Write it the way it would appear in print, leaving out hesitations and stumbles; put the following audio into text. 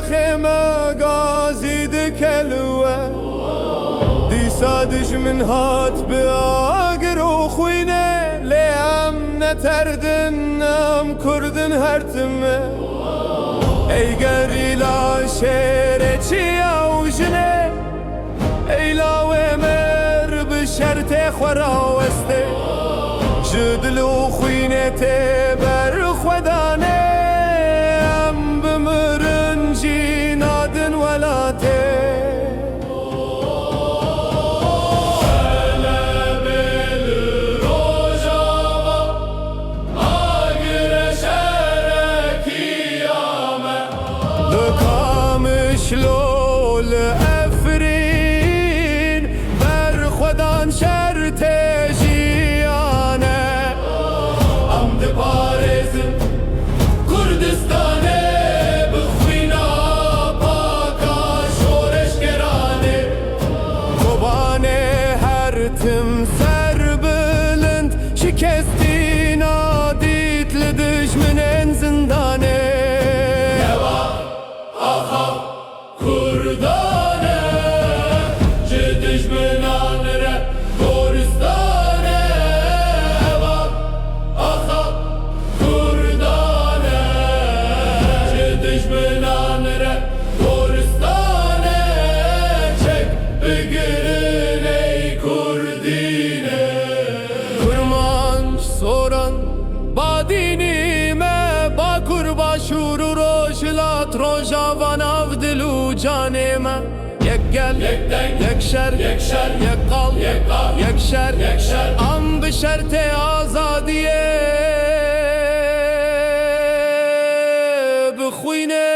خيمة قازيد كلوة دي سادش من هات بآقر وخوينة لأمنا تردن أم كردن هرتمة اي قري لا شيرتي او جنة اي لا ومر بشرت خورا وسته جدلو خوينة تبر خودانه ام بمرنجي نادن ولاته شلول افرین بر خودان شرط جیانه امد پارزم کردستانه بخوینا پاکا شورش گرانه قبانه هر تم سر بلند شکستی نادیت لدشمنن زندانه Kurdane, ciddiş binanere, Goristane, bak, aha, Kurdane, ciddiş binanere, Goristane, çek bigirin ey Kurdine. Kurmanç soran, badinime, bakur başuru roşlat, rojavan avdilu canime. Yek gel, yek şer, yek kal, yek şer, am bişerte azadiye, bixwine